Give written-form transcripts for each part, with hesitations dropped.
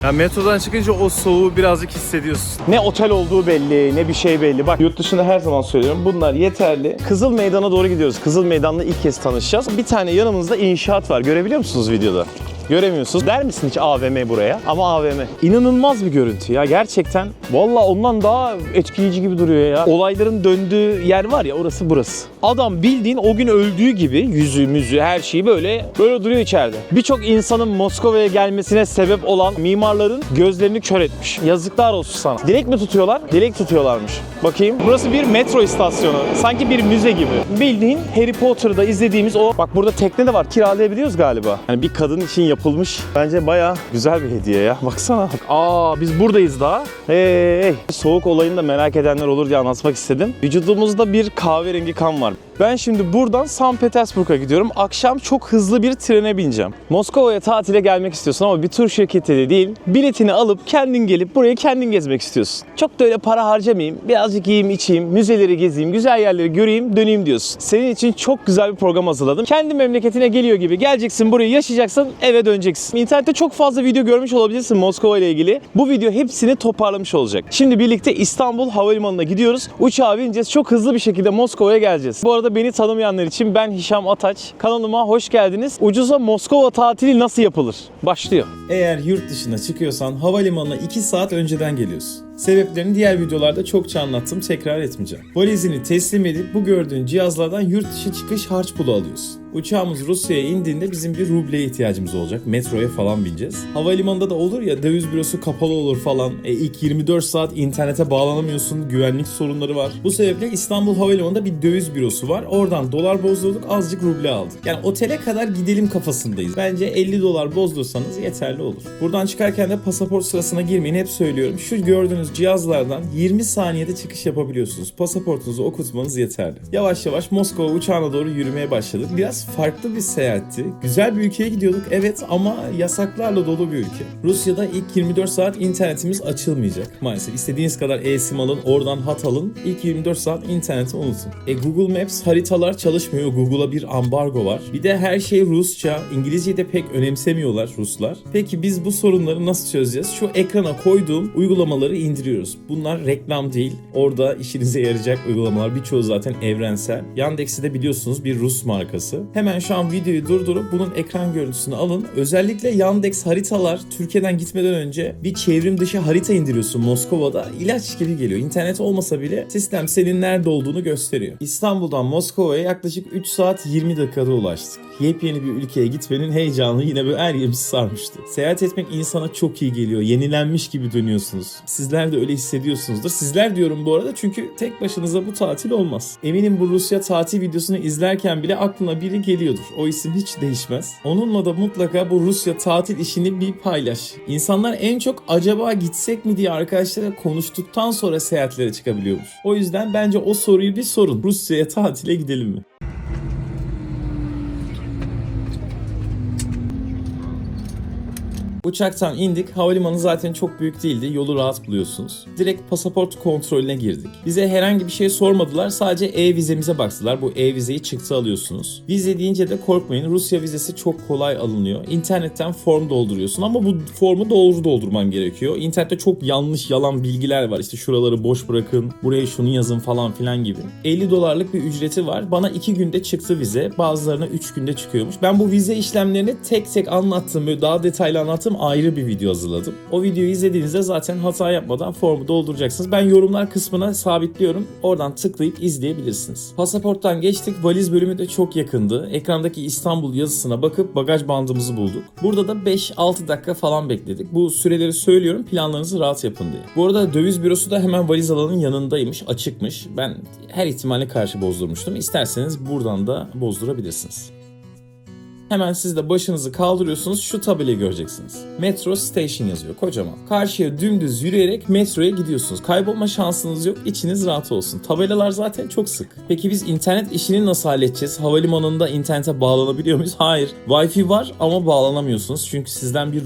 Ya metrodan çıkınca o soğuğu birazcık hissediyorsun. Ne otel olduğu belli, ne bir şey belli. Bak yurt dışında her zaman söylüyorum bunlar yeterli. Kızıl Meydan'a doğru gidiyoruz. Kızıl Meydan'la ilk kez tanışacağız. Bir tane yanımızda inşaat var. Görebiliyor musunuz videoda? Göremiyorsunuz. Der misin hiç AVM buraya? Ama AVM. İnanılmaz bir görüntü ya gerçekten. Vallahi ondan daha etkileyici gibi duruyor ya. Olayların döndüğü yer var ya orası burası. Adam bildiğin o gün öldüğü gibi yüzü müzü her şeyi böyle duruyor içeride. Birçok insanın Moskova'ya gelmesine sebep olan mimarların gözlerini kör etmiş. Yazıklar olsun sana. Dilek mi tutuyorlar? Dilek tutuyorlarmış. Bakayım. Burası bir metro istasyonu. Sanki bir müze gibi. Bildiğin Harry Potter'da izlediğimiz o. Bak burada tekne de var. Kiralayabiliyoruz galiba. Yani bir kadın için yapılmış. Bence bayağı güzel bir hediye ya. Baksana. Aa biz buradayız daha. Hey. Soğuk olayını da merak edenler olur diye anlatmak istedim. Vücudumuzda bir kahverengi kan var. Ben şimdi buradan Sankt Petersburg'a gidiyorum. Akşam çok hızlı bir trene bineceğim. Moskova'ya tatile gelmek istiyorsun ama bir tur şirketi de değil. Biletini alıp kendin gelip buraya kendin gezmek istiyorsun. Çok da öyle para harcamayayım. Birazcık yiyeyim, içeyim, müzeleri gezeyim, güzel yerleri göreyim, döneyim diyorsun. Senin için çok güzel bir program hazırladım. Kendi memleketine geliyor gibi geleceksin, burayı yaşayacaksın, eve döneceksin. İnternette çok fazla video görmüş olabilirsin Moskova ile ilgili. Bu video hepsini toparlamış olacak. Şimdi birlikte İstanbul Havalimanı'na gidiyoruz. Uçağa bineceğiz. Çok hızlı bir şekilde Moskova'ya geleceğiz. Bu arada beni tanımayanlar için ben Hişam Ataç. Kanalıma hoş geldiniz. Ucuza Moskova tatili nasıl yapılır? Başlıyor. Eğer yurt dışına çıkıyorsan havalimanına 2 saat önceden geliyorsun. Sebeplerini diğer videolarda çokça anlattım, tekrar etmeyeceğim. Valizini teslim edip bu gördüğün cihazlardan yurt dışı çıkış harç pulu alıyorsun. Uçağımız Rusya'ya indiğinde bizim bir rubleye ihtiyacımız olacak. Metroya falan bineceğiz. Havalimanında da olur ya döviz bürosu kapalı olur falan. İlk 24 saat internete bağlanamıyorsun. Güvenlik sorunları var. Bu sebeple İstanbul Havalimanı'nda bir döviz bürosu var. Oradan dolar bozdurduk, azıcık ruble aldık. Yani otele kadar gidelim kafasındayız. Bence 50 dolar bozdursanız yeterli olur. Buradan çıkarken de pasaport sırasına girmeyin, hep söylüyorum. Şu gördüğünüz cihazlardan 20 saniyede çıkış yapabiliyorsunuz. Pasaportunuzu okutmanız yeterli. Yavaş yavaş Moskova uçağına doğru yürümeye başladık. Biraz farklı bir seyahatti. Güzel bir ülkeye gidiyorduk evet ama yasaklarla dolu bir ülke. Rusya'da ilk 24 saat internetimiz açılmayacak. Maalesef istediğiniz kadar eSIM alın, oradan hat alın. İlk 24 saat interneti unutun. Google Maps haritalar çalışmıyor. Google'a bir ambargo var. Bir de her şey Rusça. İngilizceyi de pek önemsemiyorlar Ruslar. Peki biz bu sorunları nasıl çözeceğiz? Şu ekrana koyduğum uygulamaları indiriyoruz. Bunlar reklam değil. Orada işinize yarayacak uygulamalar. Birçoğu zaten evrensel. Yandex'i de biliyorsunuz bir Rus markası. Hemen şu an videoyu durdurup bunun ekran görüntüsünü alın. Özellikle Yandex haritalar Türkiye'den gitmeden önce bir çevrim dışı harita indiriyorsun Moskova'da. İlaç gibi geliyor. İnternet olmasa bile sistem senin nerede olduğunu gösteriyor. İstanbul'dan Moskova'ya yaklaşık 3 saat 20 dakikada ulaştık. Yepyeni bir ülkeye gitmenin heyecanı yine böyle her yerimizi sarmıştı. Seyahat etmek insana çok iyi geliyor. Yenilenmiş gibi dönüyorsunuz. Sizler de öyle hissediyorsunuzdur. Sizler diyorum bu arada çünkü tek başınıza bu tatil olmaz. Eminim bu Rusya tatil videosunu izlerken bile aklına biri geliyordur. O isim hiç değişmez. Onunla da mutlaka bu Rusya tatil işini bir paylaş. İnsanlar en çok acaba gitsek mi diye arkadaşlarla konuştuktan sonra seyahatlere çıkabiliyormuş. O yüzden bence o soruyu bir sorun. Rusya'ya tatile gidelim mi? Uçaktan indik. Havalimanı zaten çok büyük değildi. Yolu rahat buluyorsunuz. Direkt pasaport kontrolüne girdik. Bize herhangi bir şey sormadılar. Sadece e-vizemize baktılar. Bu e-vizeyi çıktı alıyorsunuz. Vize deyince de korkmayın. Rusya vizesi çok kolay alınıyor. İnternetten form dolduruyorsun ama bu formu doğru doldurman gerekiyor. İnternette çok yanlış yalan bilgiler var. İşte şuraları boş bırakın, buraya şunu yazın falan filan gibi. 50 dolarlık bir ücreti var. Bana 2 günde çıktı vize. Bazılarına 3 günde çıkıyormuş. Ben bu vize işlemlerini tek tek anlattım. Böyle daha detaylı anlattım. Ayrı bir video hazırladım. O videoyu izlediğinizde zaten hata yapmadan formu dolduracaksınız. Ben yorumlar kısmına sabitliyorum. Oradan tıklayıp izleyebilirsiniz. Pasaporttan geçtik. Valiz bölümü de çok yakındı. Ekrandaki İstanbul yazısına bakıp bagaj bandımızı bulduk. Burada da 5-6 dakika falan bekledik. Bu süreleri söylüyorum planlarınızı rahat yapın diye. Bu arada döviz bürosu da hemen valiz alanının yanındaymış. Açıkmış. Ben her ihtimale karşı bozdurmuştum. İsterseniz buradan da bozdurabilirsiniz. Hemen siz de başınızı kaldırıyorsunuz, şu tabelayı göreceksiniz. Metro Station yazıyor kocaman. Karşıya dümdüz yürüyerek metroya gidiyorsunuz. Kaybolma şansınız yok, içiniz rahat olsun. Tabelalar zaten çok sık. Peki biz internet işini nasıl halledeceğiz? Havalimanında internete bağlanabiliyor muyuz? Hayır. Wi-Fi var ama bağlanamıyorsunuz. Çünkü sizden bir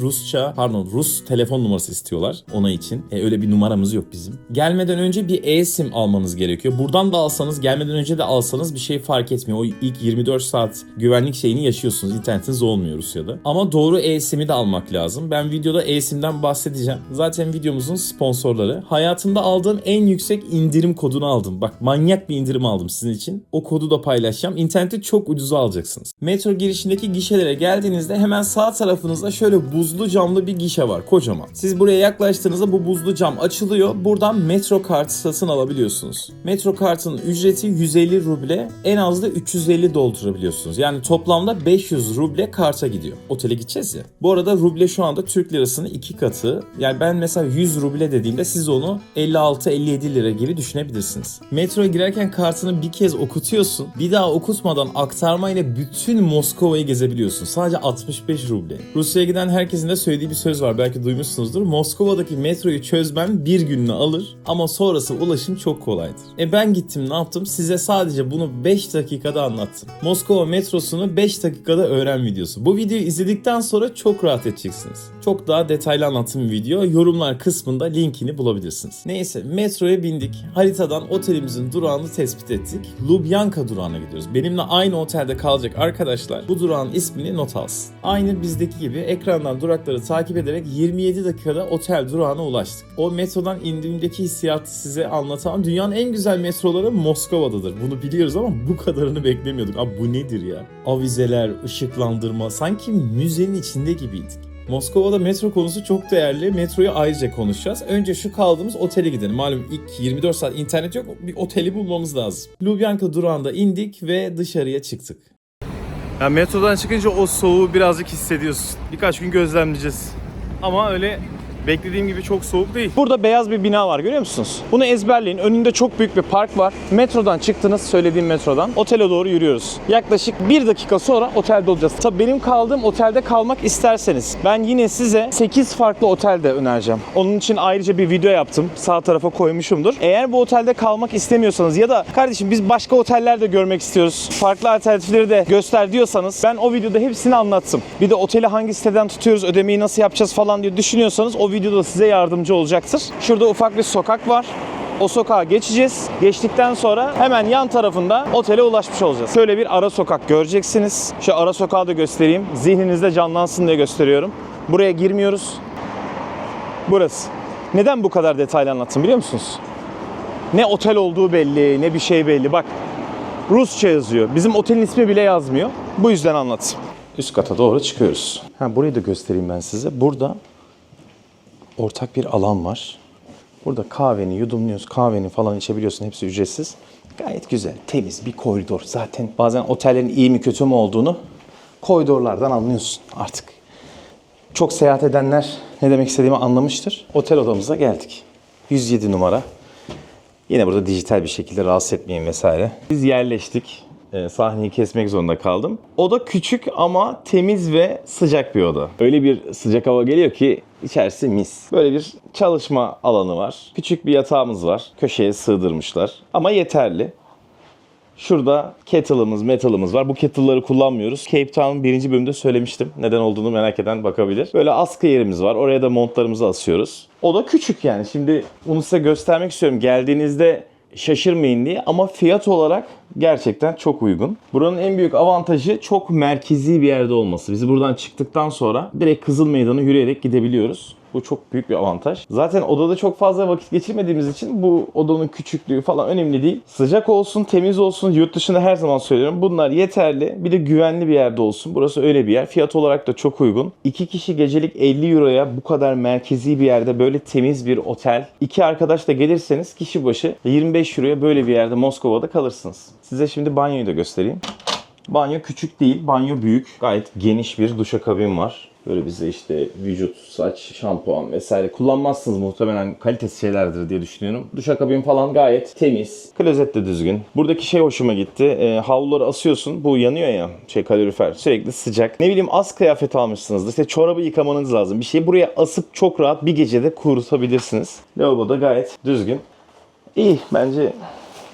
Rus telefon numarası istiyorlar ona için. Öyle bir numaramız yok bizim. Gelmeden önce bir eSIM almanız gerekiyor. Buradan da alsanız, gelmeden önce de alsanız bir şey fark etmiyor. O ilk 24 saat güvenlik şeyini yaşıyorsunuz. internetiniz olmuyor Rusya'da. Ama doğru eSIM'i de almak lazım. Ben videoda eSIM'den bahsedeceğim. Zaten videomuzun sponsorları. Hayatımda aldığım en yüksek indirim kodunu aldım. Bak manyak bir indirim aldım sizin için. O kodu da paylaşacağım. İnterneti çok ucuza alacaksınız. Metro girişindeki gişelere geldiğinizde hemen sağ tarafınızda şöyle buzlu camlı bir gişe var kocaman. Siz buraya yaklaştığınızda bu buzlu cam açılıyor. Buradan metro kartı satın alabiliyorsunuz. Metro kartının ücreti 150 ruble, en az da 350 doldurabiliyorsunuz. Yani toplamda 500 ruble karta gidiyor. Otele gideceğiz ya. Bu arada ruble şu anda Türk lirasının 2 katı. Yani ben mesela 100 ruble dediğimde siz onu 56-57 lira gibi düşünebilirsiniz. Metroya girerken kartını bir kez okutuyorsun. Bir daha okutmadan aktarma ile bütün Moskova'yı gezebiliyorsun. Sadece 65 ruble. Rusya'ya giden herkesin de söylediği bir söz var. Belki duymuşsunuzdur. Moskova'daki metroyu çözmen bir gününü alır ama sonrası ulaşım çok kolaydır. Ben gittim ne yaptım? Size sadece bunu 5 dakikada anlattım. Moskova metrosunu 5 dakikada öğren videosu. Bu videoyu izledikten sonra çok rahat edeceksiniz. Çok daha detaylı anlattığım bir video. Yorumlar kısmında linkini bulabilirsiniz. Neyse metroya bindik. Haritadan otelimizin durağını tespit ettik. Lubyanka durağına gidiyoruz. Benimle aynı otelde kalacak arkadaşlar bu durağın ismini not alsın. Aynı bizdeki gibi ekrandan durakları takip ederek 27 dakikada otel durağına ulaştık. O metrodan indiğimdeki hissiyatı size anlatamam. Dünyanın en güzel metroları Moskova'dadır. Bunu biliyoruz ama bu kadarını beklemiyorduk. Abi bu nedir ya? Avizeler, ışıklandırma, sanki müzenin içinde gibiydik. Moskova'da metro konusu çok değerli. Metroyu ayrıca konuşacağız. Önce şu kaldığımız otele gidelim. Malum ilk 24 saat internet yok. Bir oteli bulmamız lazım. Lubyanka durağında indik ve dışarıya çıktık. Yani metrodan çıkınca o soğuğu birazcık hissediyorsun. Birkaç gün gözlemleyeceğiz. Ama öyle beklediğim gibi çok soğuk değil. Burada beyaz bir bina var, görüyor musunuz? Bunu ezberleyin. Önünde çok büyük bir park var. Metrodan çıktınız, söylediğim metrodan. Otele doğru yürüyoruz. Yaklaşık 1 dakika sonra otelde olacağız. Tabii benim kaldığım otelde kalmak isterseniz ben yine size 8 farklı otel de önereceğim. Onun için ayrıca bir video yaptım. Sağ tarafa koymuşumdur. Eğer bu otelde kalmak istemiyorsanız ya da kardeşim biz başka oteller de görmek istiyoruz, farklı alternatifleri de göster diyorsanız ben o videoda hepsini anlattım. Bir de oteli hangi siteden tutuyoruz, ödemeyi nasıl yapacağız falan diye düşünüyorsanız o videoda size yardımcı olacaktır. Şurada ufak bir sokak var. O sokağa geçeceğiz. Geçtikten sonra hemen yan tarafında otele ulaşmış olacağız. Şöyle bir ara sokak göreceksiniz. Şu ara sokağı da göstereyim. Zihninizde canlansın diye gösteriyorum. Buraya girmiyoruz. Burası. Neden bu kadar detaylı anlattım biliyor musunuz? Ne otel olduğu belli, ne bir şey belli. Bak Rusça yazıyor. Bizim otelin ismi bile yazmıyor. Bu yüzden anlattım. Üst kata doğru çıkıyoruz. Burayı da göstereyim ben size. Burada ortak bir alan var. Burada kahveni yudumluyorsun, kahveni falan içebiliyorsun. Hepsi ücretsiz. Gayet güzel, temiz bir koridor. Zaten bazen otellerin iyi mi kötü mü olduğunu koridorlardan anlıyorsun artık. Çok seyahat edenler ne demek istediğimi anlamıştır. Otel odamıza geldik. 107 numara. Yine burada dijital bir şekilde rahatsız etmeyin vesaire. Biz yerleştik. Sahneyi kesmek zorunda kaldım. Oda küçük ama temiz ve sıcak bir oda. Öyle bir sıcak hava geliyor ki içerisi mis. Böyle bir çalışma alanı var. Küçük bir yatağımız var. Köşeye sığdırmışlar. Ama yeterli. Şurada kettle'ımız, metal'ımız var. Bu kettle'ları kullanmıyoruz. Cape Town 1. bölümde söylemiştim. Neden olduğunu merak eden bakabilir. Böyle askı yerimiz var. Oraya da montlarımızı asıyoruz. Oda küçük yani. Şimdi bunu size göstermek istiyorum. Geldiğinizde şaşırmayın diye ama fiyat olarak gerçekten çok uygun. Buranın en büyük avantajı çok merkezi bir yerde olması. Biz buradan çıktıktan sonra direkt Kızıl Meydan'a yürüyerek gidebiliyoruz. Bu çok büyük bir avantaj. Zaten odada çok fazla vakit geçirmediğimiz için bu odanın küçüklüğü falan önemli değil. Sıcak olsun, temiz olsun, yurt dışında her zaman söylüyorum. Bunlar yeterli. Bir de güvenli bir yerde olsun. Burası öyle bir yer. Fiyat olarak da çok uygun. 2 kişi gecelik 50 euroya bu kadar merkezi bir yerde böyle temiz bir otel. 2 arkadaş da gelirseniz kişi başı 25 euroya böyle bir yerde Moskova'da kalırsınız. Size şimdi banyoyu da göstereyim. Banyo küçük değil, banyo büyük. Gayet geniş bir duşakabin var. Böyle bize işte vücut, saç, şampuan vesaire kullanmazsınız muhtemelen, kalitesiz şeylerdir diye düşünüyorum. Duşakabin falan gayet temiz. Klozet de düzgün. Buradaki şey hoşuma gitti. Havluları asıyorsun. Bu yanıyor ya, kalorifer. Sürekli sıcak. Ne bileyim az kıyafet almışsınızdır. İşte çorabı yıkamanız lazım. Bir şeyi buraya asıp çok rahat bir gecede kurutabilirsiniz. Lavabo da gayet düzgün. İyi bence.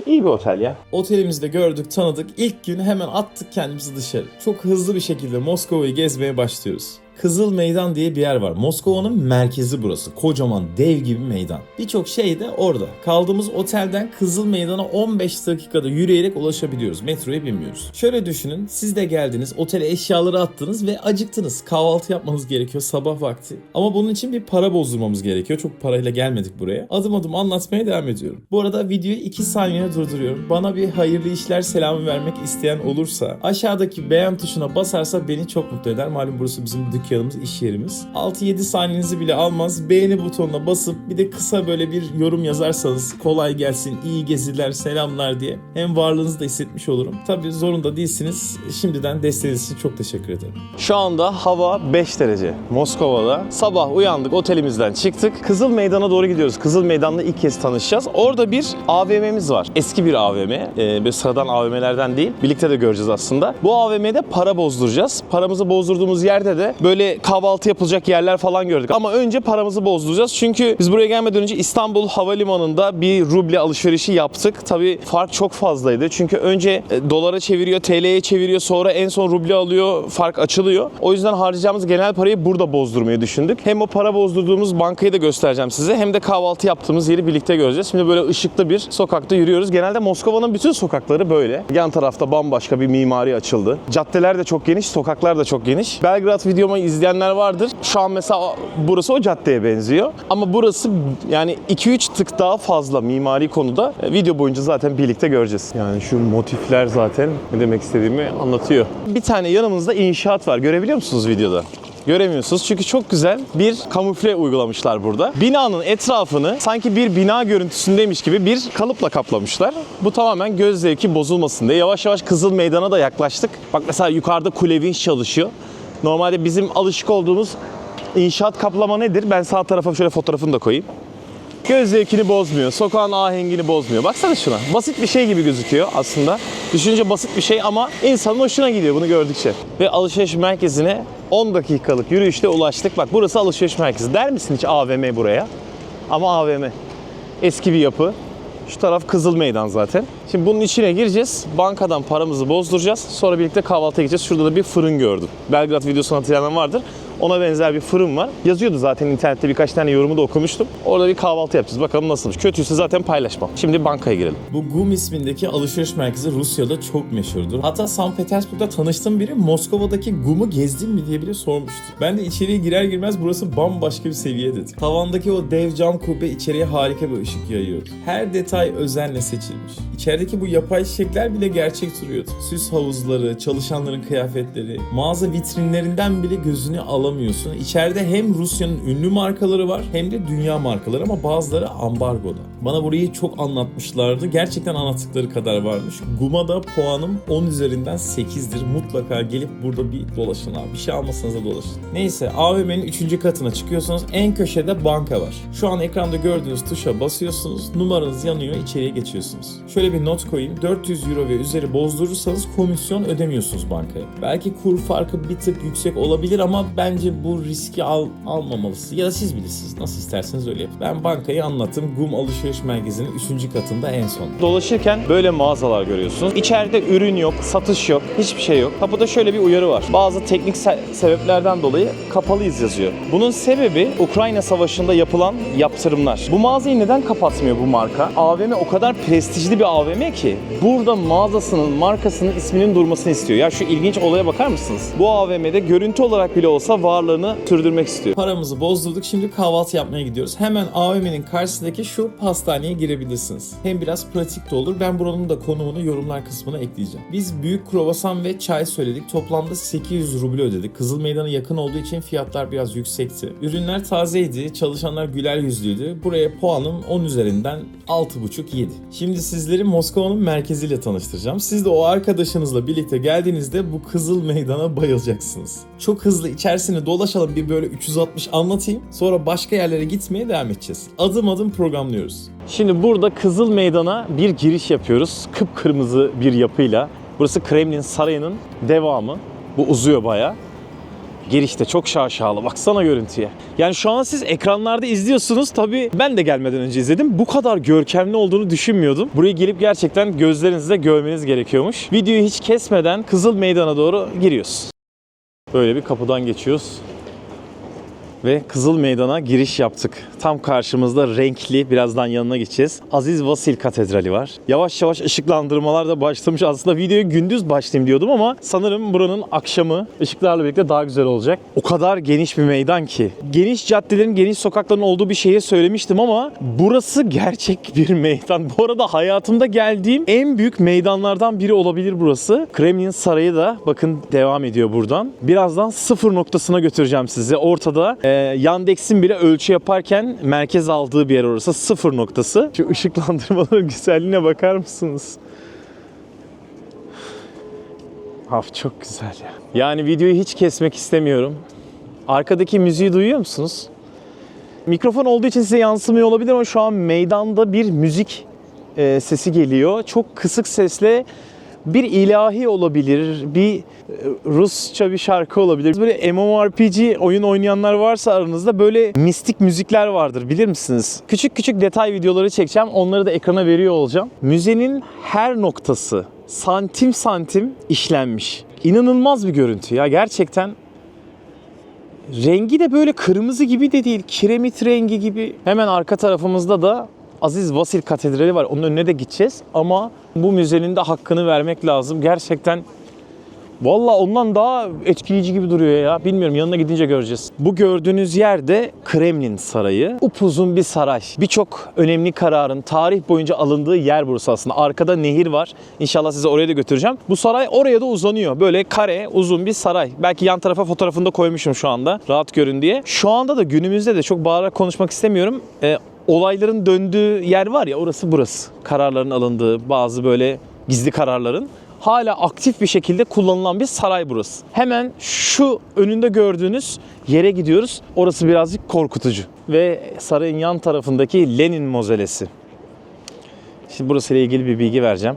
İyi bir otel ya. Otelimizde gördük, tanıdık. İlk gün hemen attık kendimizi dışarı. Çok hızlı bir şekilde Moskova'yı gezmeye başlıyoruz. Kızıl Meydan diye bir yer var. Moskova'nın merkezi burası. Kocaman dev gibi meydan. Birçok şey de orada. Kaldığımız otelden Kızıl Meydan'a 15 dakikada yürüyerek ulaşabiliyoruz. Metroya binmiyoruz. Şöyle düşünün, siz de geldiniz, otele eşyaları attınız ve acıktınız. Kahvaltı yapmanız gerekiyor sabah vakti. Ama bunun için bir para bozdurmamız gerekiyor. Çok parayla gelmedik buraya. Adım adım anlatmaya devam ediyorum. Bu arada videoyu 2 saniye durduruyorum. Bana bir hayırlı işler selamı vermek isteyen olursa aşağıdaki beğen tuşuna basarsa beni çok mutlu eder. Malum burası bizim dükkanımız, iş yerimiz. 6-7 saniyenizi bile almaz. Beğeni butonuna basıp bir de kısa böyle bir yorum yazarsanız kolay gelsin, iyi geziler, selamlar diye hem varlığınızı da hissetmiş olurum. Tabii zorunda değilsiniz. Şimdiden desteğiniz için çok teşekkür ederim. Şu anda hava 5 derece Moskova'da. Sabah uyandık, otelimizden çıktık. Kızıl Meydan'a doğru gidiyoruz. Kızıl Meydan'la ilk kez tanışacağız. Orada bir AVM'miz var. Eski bir AVM. Böyle sıradan AVM'lerden değil. Birlikte de göreceğiz aslında. Bu AVM'de para bozduracağız. Paramızı bozdurduğumuz yerde de böyle kahvaltı yapılacak yerler falan gördük. Ama önce paramızı bozduracağız. Çünkü biz buraya gelmeden önce İstanbul Havalimanı'nda bir ruble alışverişi yaptık. Tabii fark çok fazlaydı. Çünkü önce dolara çeviriyor, TL'ye çeviriyor, sonra en son ruble alıyor, fark açılıyor. O yüzden harcayacağımız genel parayı burada bozdurmayı düşündük. Hem o para bozdurduğumuz bankayı da göstereceğim size, hem de kahvaltı yaptığımız yeri birlikte göreceğiz. Şimdi böyle ışıklı bir sokakta yürüyoruz. Genelde Moskova'nın bütün sokakları böyle. Yan tarafta bambaşka bir mimari açıldı. Caddeler de çok geniş, sokaklar da çok geniş. Belgrad videomu izleyenler vardır. Şu an mesela burası o caddeye benziyor. Ama burası yani 2-3 tık daha fazla mimari konuda. Video boyunca zaten birlikte göreceğiz. Yani şu motifler zaten ne demek istediğimi anlatıyor. Bir tane yanımızda inşaat var. Görebiliyor musunuz videoda? Göremiyorsunuz çünkü çok güzel bir kamufle uygulamışlar burada. Binanın etrafını sanki bir bina görüntüsündeymiş gibi bir kalıpla kaplamışlar. Bu tamamen göz zevki bozulmasın diye. Yavaş yavaş Kızıl Meydan'a da yaklaştık. Bak mesela yukarıda kule vinç çalışıyor. Normalde bizim alışık olduğumuz inşaat kaplama nedir? Ben sağ tarafa şöyle fotoğrafını da koyayım. Göz zevkini bozmuyor, sokağın ahengini bozmuyor. Baksana şuna. Basit bir şey gibi gözüküyor aslında. Düşünce basit bir şey ama insanın hoşuna gidiyor bunu gördükçe. Ve alışveriş merkezine 10 dakikalık yürüyüşle ulaştık. Bak burası alışveriş merkezi. Der misin hiç AVM buraya? Ama AVM. Eski bir yapı. Şu taraf Kızıl Meydan zaten. Şimdi bunun içine gireceğiz. Bankadan paramızı bozduracağız. Sonra birlikte kahvaltıya gideceğiz. Şurada da bir fırın gördüm. Belgrad videosunu hatırlayan vardır. Ona benzer bir fırın var. Yazıyordu zaten internette, birkaç tane yorumu da okumuştum. Orada bir kahvaltı yapacağız. Bakalım nasılmış. Kötüyse zaten paylaşmam. Şimdi bankaya girelim. Bu GUM ismindeki alışveriş merkezi Rusya'da çok meşhurdur. Hatta St. Petersburg'da tanıştığım biri Moskova'daki GUM'u gezdin mi diye bile sormuştu. Ben de içeriye girer girmez burası bambaşka bir seviye dedim. Tavandaki o dev cam kubbe içeriye harika bir ışık yayıyordu. Her detay özenle seçilmiş. İçerideki bu yapay çiçekler bile gerçek duruyordu. Süs havuzları, çalışanların kıyafetleri, mağaza vitrinlerinden bile gözünü alamıyorsun. İçeride hem Rusya'nın ünlü markaları var hem de dünya markaları ama bazıları ambargoda. Bana burayı çok anlatmışlardı. Gerçekten anlattıkları kadar varmış. GUM'a da puanım 10 üzerinden 8'dir. Mutlaka gelip burada bir dolaşın abi. Bir şey almasanız da dolaşın. Neyse AVM'nin 3. katına çıkıyorsunuz. En köşede banka var. Şu an ekranda gördüğünüz tuşa basıyorsunuz. Numaranız yanıyor. İçeriye geçiyorsunuz. Şöyle bir not koyayım. 400 euro ve üzeri bozdurursanız komisyon ödemiyorsunuz bankaya. Belki kur farkı bir tık yüksek olabilir ama bence bu riski almamalısınız. Ya da siz bilirsiniz. Nasıl isterseniz öyle yapın. Ben bankayı anlattım. GUM alışveriş merkezinin 3. katında en son. Dolaşırken böyle mağazalar görüyorsunuz. İçeride ürün yok, satış yok, hiçbir şey yok. Kapıda şöyle bir uyarı var. Bazı teknik sebeplerden dolayı kapalıyız yazıyor. Bunun sebebi Ukrayna Savaşı'nda yapılan yaptırımlar. Bu mağazayı neden kapatmıyor bu marka? AVM o kadar prestijli bir AVM ki burada mağazasının, markasının isminin durmasını istiyor. Ya şu ilginç olaya bakar mısınız? Bu AVM'de görüntü olarak bile olsa varlığını sürdürmek istiyor. Paramızı bozdurduk. Şimdi kahvaltı yapmaya gidiyoruz. Hemen AVM'nin karşısındaki şu pastaneye girebilirsiniz. Hem biraz pratik de olur. Ben buranın da konumunu yorumlar kısmına ekleyeceğim. Biz büyük kruvasan ve çay söyledik. Toplamda 800 ruble ödedik. Kızıl Meydan'a yakın olduğu için fiyatlar biraz yüksekti. Ürünler tazeydi. Çalışanlar güler yüzlüydü. Buraya puanım 10 üzerinden 6,5-7. Şimdi sizleri Moskova'nın merkeziyle tanıştıracağım. Siz de o arkadaşınızla birlikte geldiğinizde bu Kızıl Meydan'a bayılacaksınız. Çok hızlı içerisini dolaşalım, bir böyle 360 anlatayım. Sonra başka yerlere gitmeye devam edeceğiz. Adım adım programlıyoruz. Şimdi burada Kızıl Meydan'a bir giriş yapıyoruz. Kıpkırmızı bir yapıyla. Burası Kremlin Sarayı'nın devamı. Bu uzuyor bayağı. Girişte çok şaşalı. Baksana görüntüye. Yani şu an siz ekranlarda izliyorsunuz. Tabii ben de gelmeden önce izledim. Bu kadar görkemli olduğunu düşünmüyordum. Buraya gelip gerçekten gözlerinizle görmeniz gerekiyormuş. Videoyu hiç kesmeden Kızıl Meydan'a doğru giriyoruz. Böyle bir kapıdan geçiyoruz. Ve Kızıl Meydan'a giriş yaptık. Tam karşımızda renkli, birazdan yanına gideceğiz, Aziz Vasil Katedrali var. Yavaş yavaş ışıklandırmalar da başlamış. Aslında videoya gündüz başlayayım diyordum ama sanırım buranın akşamı ışıklarla birlikte daha güzel olacak. O kadar geniş bir meydan ki. Geniş caddelerin, geniş sokakların olduğu bir şehir söylemiştim ama burası gerçek bir meydan. Bu arada hayatımda geldiğim en büyük meydanlardan biri olabilir burası. Kremlin Sarayı da bakın devam ediyor buradan. Birazdan sıfır noktasına götüreceğim sizi. Ortada Yandex'in bile ölçü yaparken merkez aldığı bir yer orası. Sıfır noktası. Şu ışıklandırmaların güzelliğine bakar mısınız? Çok güzel ya. Yani videoyu hiç kesmek istemiyorum. Arkadaki müziği duyuyor musunuz? Mikrofon olduğu için size yansımıyor olabilir ama şu an meydanda bir müzik sesi geliyor. Çok kısık sesle bir ilahi olabilir, bir Rusça bir şarkı olabilir. Böyle MMORPG oyun oynayanlar varsa aranızda böyle mistik müzikler vardır, bilir misiniz? Küçük küçük detay videoları çekeceğim, onları da ekrana veriyor olacağım. Müzenin her noktası santim santim işlenmiş. İnanılmaz bir görüntü ya, gerçekten. Rengi de böyle kırmızı gibi de değil, kiremit rengi gibi. Hemen arka tarafımızda da Aziz Vasil Katedrali var. Onun önüne de gideceğiz ama bu müzenin de hakkını vermek lazım. Gerçekten vallahi ondan daha etkileyici gibi duruyor ya. Bilmiyorum, yanına gidince göreceğiz. Bu gördüğünüz yer de Kremlin Sarayı. Upuzun bir saray. Birçok önemli kararın tarih boyunca alındığı yer burası aslında. Arkada nehir var. İnşallah sizi oraya da götüreceğim. Bu saray oraya da uzanıyor. Böyle kare, uzun bir saray. Belki yan tarafa fotoğrafını da koymuşum şu anda. Rahat görün diye. Şu anda da günümüzde de çok bağırarak konuşmak istemiyorum. Olayların döndüğü yer var ya, orası burası. Kararların alındığı, bazı böyle gizli kararların hala aktif bir şekilde kullanılan bir saray burası. Hemen şu önünde gördüğünüz yere gidiyoruz. Orası birazcık korkutucu. Ve sarayın yan tarafındaki Lenin Mozolesi. Şimdi burası ile ilgili bir bilgi vereceğim.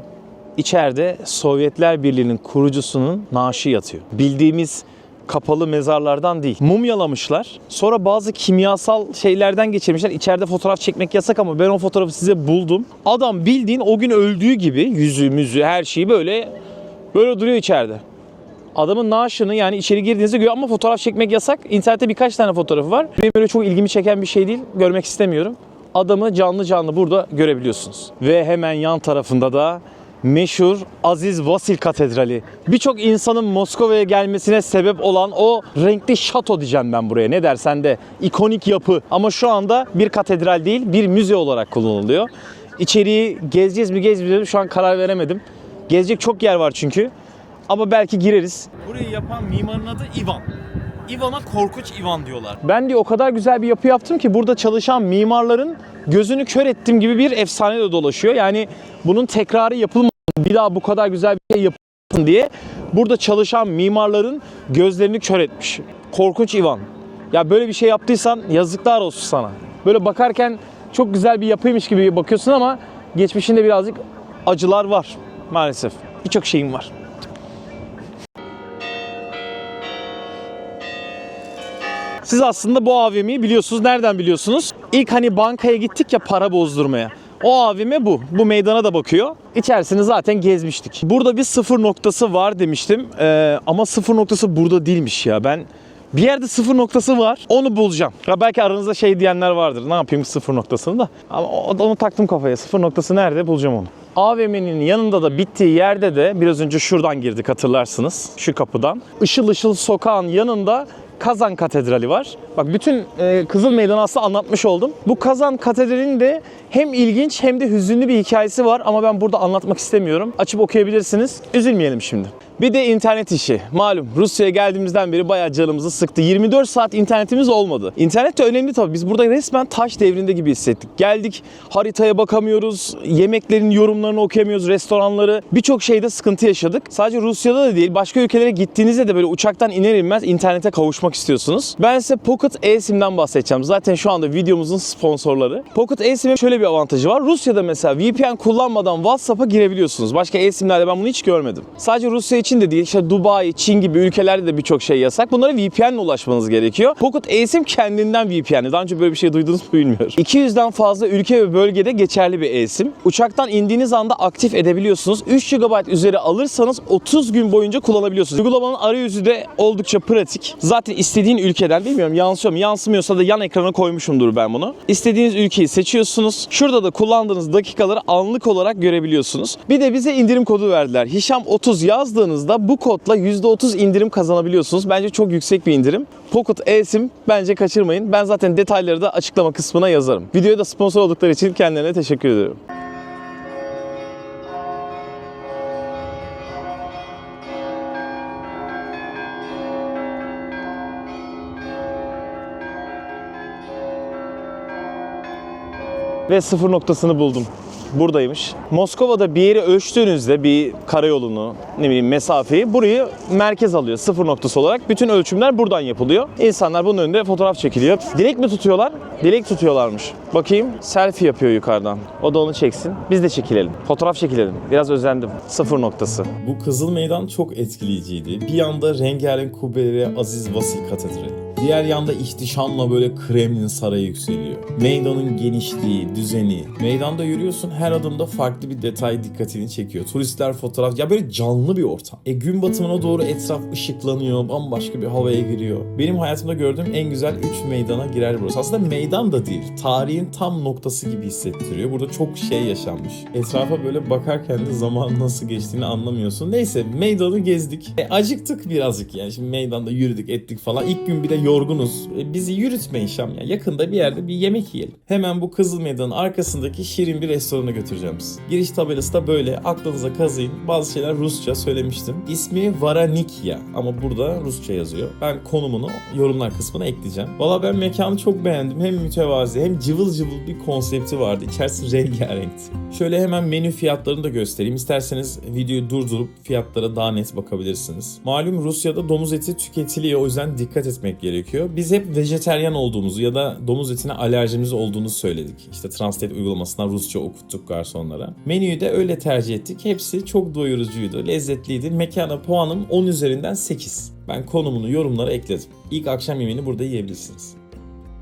İçeride Sovyetler Birliği'nin kurucusunun naaşı yatıyor. Bildiğimiz kapalı mezarlardan değil. Mumyalamışlar. Sonra bazı kimyasal şeylerden geçirmişler. İçeride fotoğraf çekmek yasak ama ben o fotoğrafı size buldum. Adam bildiğin o gün öldüğü gibi yüzü müzü her şeyi böyle duruyor içeride. Adamın naaşını, yani içeri girdiğinizde görüyor ama fotoğraf çekmek yasak. İnternette birkaç tane fotoğrafı var. Benim böyle çok ilgimi çeken bir şey değil. Görmek istemiyorum. Adamı canlı canlı burada görebiliyorsunuz. Ve hemen yan tarafında da meşhur Aziz Vasil Katedrali. Birçok insanın Moskova'ya gelmesine sebep olan o renkli şato diyeceğim ben buraya. Ne dersen de, ikonik yapı. Ama şu anda bir katedral değil, bir müze olarak kullanılıyor. İçeriği gezeceğiz mi gezmeyeceğiz mi şu an karar veremedim. Gezecek çok yer var çünkü. Ama belki gireriz. Burayı yapan mimarın adı Ivan. Ivan'a Korkunç Ivan diyorlar. Ben de o kadar güzel bir yapı yaptım ki burada çalışan mimarların gözünü kör ettim gibi bir efsane de dolaşıyor. Yani bunun tekrarı yapılmasın, bir daha bu kadar güzel bir şey yapılmasın diye burada çalışan mimarların gözlerini kör etmiş. Korkunç Ivan. Ya böyle bir şey yaptıysan yazıklar olsun sana. Böyle bakarken çok güzel bir yapıymış gibi bakıyorsun ama geçmişinde birazcık acılar var maalesef. Birçok şeyim var. Siz aslında bu AVM'yi biliyorsunuz. Nereden biliyorsunuz? İlk hani bankaya gittik ya para bozdurmaya. O AVM bu. Bu meydana da bakıyor. İçerisini zaten gezmiştik. Burada bir sıfır noktası var demiştim. Ama sıfır noktası burada değilmiş ya. Ben bir yerde sıfır noktası var. Onu bulacağım. Ya belki aranızda şey diyenler vardır. Ne yapayım sıfır noktasını da. Ama onu taktım kafaya. Sıfır noktası nerede? Bulacağım onu. AVM'nin yanında da bittiği yerde de biraz önce şuradan girdik, hatırlarsınız. Şu kapıdan. Işıl ışıl sokağın yanında Kazan Katedrali var. Bak bütün Kızıl Meydanı aslında anlatmış oldum. Bu Kazan Katedrali'nin de hem ilginç hem de hüzünlü bir hikayesi var ama ben burada anlatmak istemiyorum. Açıp okuyabilirsiniz. Üzülmeyelim şimdi. Bir de internet işi. Malum Rusya'ya geldiğimizden beri bayağı canımızı sıktı. 24 saat internetimiz olmadı. İnternet de önemli tabii. Biz burada resmen taş devrinde gibi hissettik. Geldik, haritaya bakamıyoruz, yemeklerin yorumlarını okuyamıyoruz, restoranları. Birçok şeyde sıkıntı yaşadık. Sadece Rusya'da da değil, başka ülkelere gittiğinizde de böyle uçaktan iner inmez internete kavuşmak istiyorsunuz. Ben size Pocket eSIM'den bahsedeceğim. Zaten şu anda videomuzun sponsorları. Pocket eSIM'in şöyle bir avantajı var. Rusya'da mesela VPN kullanmadan WhatsApp'a girebiliyorsunuz. Başka eSIM'lerde ben bunu hiç görmedim. Sadece Rusya için de değil, işte Dubai, Çin gibi ülkelerde de birçok şey yasak. Bunlara VPN'le ulaşmanız gerekiyor. Pocket eSIM kendinden VPN'li. Daha önce böyle bir şey duydunuz mu bilmiyorum. 200'den fazla ülke ve bölgede geçerli bir eSIM. Uçaktan indiğiniz anda aktif edebiliyorsunuz. 3 GB üzeri alırsanız 30 gün boyunca kullanabiliyorsunuz. Uygulamanın arayüzü de oldukça pratik. Zaten istediğin ülkeden, bilmiyorum yansıyor mu, yansımıyorsa da yan ekrana koymuşumdur ben bunu. İstediğiniz ülkeyi seçiyorsunuz. Şurada da kullandığınız dakikaları anlık olarak görebiliyorsunuz. Bir de bize indirim kodu verdiler. Hişam 30 yazdığınızda bu kodla %30 indirim kazanabiliyorsunuz. Bence çok yüksek bir indirim. Pocket eSIM bence kaçırmayın. Ben zaten detayları da açıklama kısmına yazarım. Videoya da sponsor oldukları için kendilerine teşekkür ediyorum. Ve sıfır noktasını buldum. Buradaymış. Moskova'da bir yeri ölçtüğünüzde bir karayolunu, ne bileyim mesafeyi, burayı merkez alıyor sıfır noktası olarak. Bütün ölçümler buradan yapılıyor. İnsanlar bunun önünde fotoğraf çekiliyor. Dilek mi tutuyorlar? Dilek tutuyorlarmış. Bakayım, selfie yapıyor yukarıdan. O da onu çeksin. Biz de çekilelim. Fotoğraf çekilelim. Biraz özendim. Sıfır noktası. Bu Kızıl Meydan çok etkileyiciydi. Bir yanda rengarenk kubbeleri Aziz Vasil Katedrali. Diğer yanda ihtişamla böyle Kremlin Sarayı yükseliyor. Meydanın genişliği, düzeni. Meydanda yürüyorsun, her adımda farklı bir detay dikkatini çekiyor. Turistler fotoğraf, ya böyle canlı bir ortam. Gün batımına doğru etraf ışıklanıyor, bambaşka bir havaya giriyor. Benim hayatımda gördüğüm en güzel 3 meydana girer burası. Aslında meydan da değil, tarihin tam noktası gibi hissettiriyor. Burada çok şey yaşanmış. Etrafa böyle bakarken de zaman nasıl geçtiğini anlamıyorsun. Neyse, meydanı gezdik. Acıktık birazcık yani. Şimdi meydanda yürüdük ettik falan. İlk gün bir de yorgunuz. Bizi yürütmeyin Şam ya. Yakında bir yerde bir yemek yiyelim. Hemen bu Kızıl Meydan'ın arkasındaki şirin bir restorana götüreceğim sizi. Giriş tabelası da böyle. Aklınıza kazıyın. Bazı şeyler Rusça söylemiştim. İsmi Varanikya ama burada Rusça yazıyor. Ben konumunu yorumlar kısmına ekleyeceğim. Valla ben mekanı çok beğendim. Hem mütevazi hem cıvıl cıvıl bir konsepti vardı. İçerisi rengarenkti. Şöyle hemen menü fiyatlarını da göstereyim. İsterseniz videoyu durdurup fiyatlara daha net bakabilirsiniz. Malum Rusya'da domuz eti tüketiliyor. O yüzden dikkat etmek gerekiyor. Biz hep vejeteryan olduğumuzu ya da domuz etine alerjimiz olduğunu söyledik. İşte Translate uygulamasından Rusça okuttuk garsonlara. Menüyü de öyle tercih ettik. Hepsi çok doyurucuydu, lezzetliydi. Mekana puanım 10 üzerinden 8. Ben konumunu yorumlara ekledim. İlk akşam yemeğini burada yiyebilirsiniz.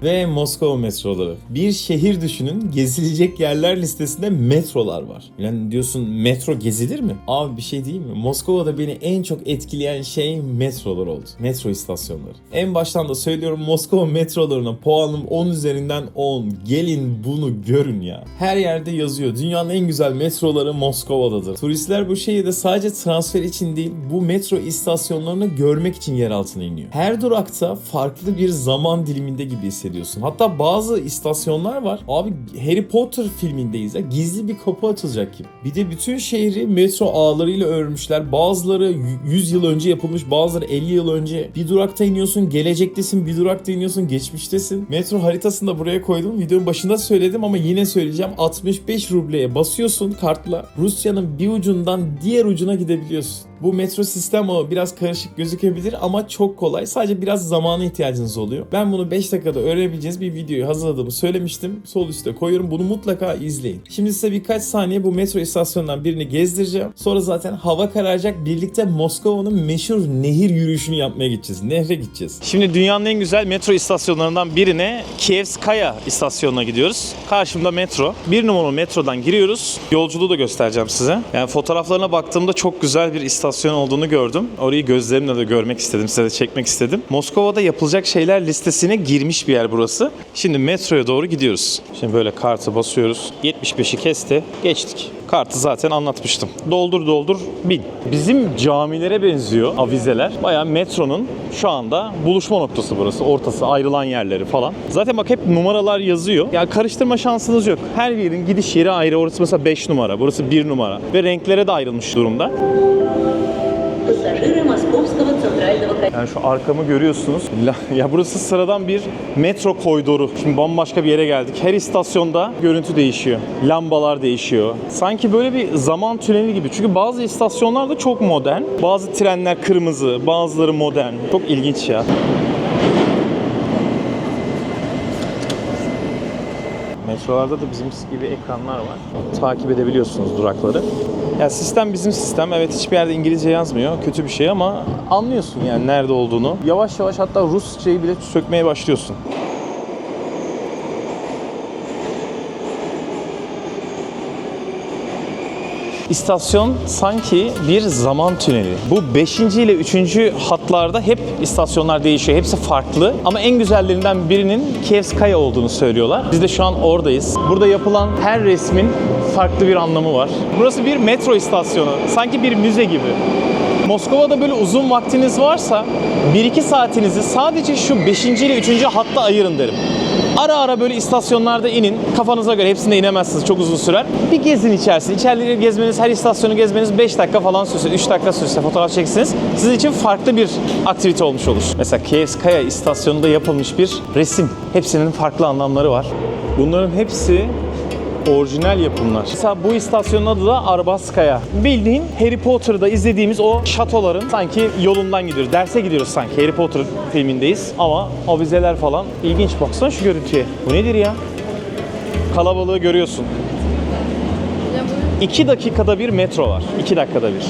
Ve Moskova metroları. Bir şehir düşünün, gezilecek yerler listesinde metrolar var. Yani diyorsun metro gezilir mi? Abi bir şey değil mi? Moskova'da beni en çok etkileyen şey metrolar oldu. Metro istasyonları. En baştan da söylüyorum, Moskova metrolarına puanım 10 üzerinden 10. Gelin bunu görün ya. Her yerde yazıyor. Dünyanın en güzel metroları Moskova'dadır. Turistler bu şehirde sadece transfer için değil, bu metro istasyonlarını görmek için yer altına iniyor. Her durakta farklı bir zaman diliminde gibi hissediyorsun. Hatta bazı istasyonlar var. Abi Harry Potter filmindeyiz ya. Gizli bir kapı açılacak gibi. Bir de bütün şehri metro ağlarıyla örmüşler. Bazıları 100 yıl önce yapılmış, bazıları 50 yıl önce. Bir durakta iniyorsun, gelecektesin. Bir durakta iniyorsun, geçmiştesin. Metro haritasını da buraya koydum. Videonun başında söyledim ama yine söyleyeceğim. 65 rubleye basıyorsun kartla. Rusya'nın bir ucundan diğer ucuna gidebiliyorsun. Bu metro sistem biraz karışık gözükebilir ama çok kolay. Sadece biraz zamana ihtiyacınız oluyor. Ben bunu 5 dakikada öğrenebileceğiniz bir videoyu hazırladığımı söylemiştim. Sol üstte koyuyorum. Bunu mutlaka izleyin. Şimdi size birkaç saniye bu metro istasyonundan birini gezdireceğim. Sonra zaten hava kararacak. Birlikte Moskova'nın meşhur nehir yürüyüşünü yapmaya gideceğiz. Nehre gideceğiz. Şimdi dünyanın en güzel metro istasyonlarından birine, Kievskaya istasyonuna gidiyoruz. Karşımda metro. 1 numaralı metrodan giriyoruz. Yolculuğu da göstereceğim size. Yani fotoğraflarına baktığımda çok güzel bir istasyon olduğunu gördüm. Orayı gözlerimle de görmek istedim, size de çekmek istedim. Moskova'da yapılacak şeyler listesine girmiş bir yer burası. Şimdi metroya doğru gidiyoruz. Şimdi böyle kartı basıyoruz. 75'i kesti. Geçtik. Kartı zaten anlatmıştım. Doldur bin. Bizim camilere benziyor avizeler. Bayağı metronun şu anda buluşma noktası burası. Ortası, ayrılan yerleri falan. Zaten bak hep numaralar yazıyor. Yani karıştırma şansınız yok. Her yerin gidiş yeri ayrı. Orası mesela 5 numara, burası 1 numara. Ve renklere de ayrılmış durumda. Yani şu arkamı görüyorsunuz. Ya burası sıradan bir metro koridoru. Şimdi bambaşka bir yere geldik. Her istasyonda görüntü değişiyor. Lambalar değişiyor. Sanki böyle bir zaman tüneli gibi. Çünkü bazı istasyonlar da çok modern. Bazı trenler kırmızı, bazıları modern. Çok ilginç ya. Metrolarda da bizim gibi ekranlar var. Takip edebiliyorsunuz durakları. Ya sistem bizim sistem. Evet, hiçbir yerde İngilizce yazmıyor. Kötü bir şey ama anlıyorsun yani nerede olduğunu. Yavaş yavaş hatta Rusçayı bile sökmeye başlıyorsun. İstasyon sanki bir zaman tüneli. Bu 5. ile 3. hatlarda hep istasyonlar değişiyor. Hepsi farklı. Ama en güzellerinden birinin Kievskaya olduğunu söylüyorlar. Biz de şu an oradayız. Burada yapılan her resmin farklı bir anlamı var. Burası bir metro istasyonu. Sanki bir müze gibi. Moskova'da böyle uzun vaktiniz varsa 1-2 saatinizi sadece şu 5. ile 3. hatta ayırın derim. Ara ara böyle istasyonlarda inin. Kafanıza göre hepsinde inemezsiniz. Çok uzun sürer. Bir gezin içerisinde. İçerileri gezmeniz, her istasyonu gezmeniz 5 dakika falan sürse, 3 dakika sürse fotoğraf çeksiniz. Sizin için farklı bir aktivite olmuş olur. Mesela Kievskaya istasyonunda yapılmış bir resim. Hepsinin farklı anlamları var. Bunların hepsi orijinal yapımlar. Mesela bu istasyonun adı da Arbatskaya. Bildiğin Harry Potter'da izlediğimiz o şatoların sanki yolundan gidiyoruz. Derse gidiyoruz sanki. Harry Potter filmindeyiz. Ama avizeler falan ilginç. Baksana şu görüntüye. Bu nedir ya? Kalabalığı görüyorsun. 2 dakikada bir metro var. 2 dakikada bir.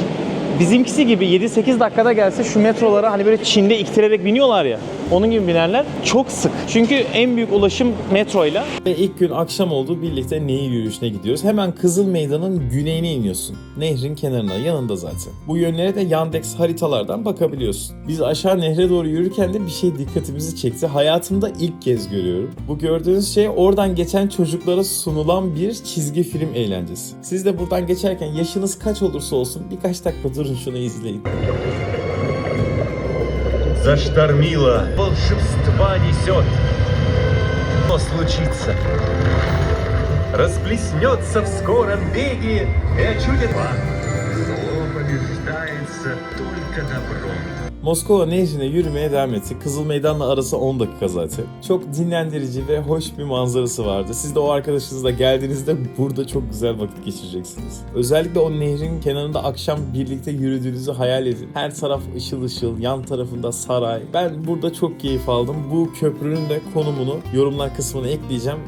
Bizimkisi gibi 7-8 dakikada gelse şu metrolara hani böyle Çin'de iktirerek biniyorlar ya. Onun gibi binerler çok sık. Çünkü en büyük ulaşım metroyla. Ve ilk gün akşam oldu, birlikte nehir yürüyüşüne gidiyoruz. Hemen Kızıl Meydan'ın güneyine iniyorsun. Nehrin kenarına, yanında zaten. Bu yönlere de Yandex haritalardan bakabiliyorsun. Biz aşağı nehre doğru yürürken de bir şey dikkatimizi çekti. Hayatımda ilk kez görüyorum. Bu gördüğünüz şey oradan geçen çocuklara sunulan bir çizgi film eğlencesi. Siz de buradan geçerken yaşınız kaç olursa olsun birkaç dakika durun, şunu izleyin. Заштормило, волшебства несет. Но случится, расплеснется в скором беге и очудит вам. Зло побеждается только добром. Moskova nehrine yürümeye devam ettik. Kızıl Meydan'la arası 10 dakika zaten. Çok dinlendirici ve hoş bir manzarası vardı. Siz de o arkadaşınızla geldiğinizde burada çok güzel vakit geçireceksiniz. Özellikle o nehrin kenarında akşam birlikte yürüdüğünüzü hayal edin. Her taraf ışıl ışıl, yan tarafında saray. Ben burada çok keyif aldım. Bu köprünün de konumunu yorumlar kısmına ekleyeceğim.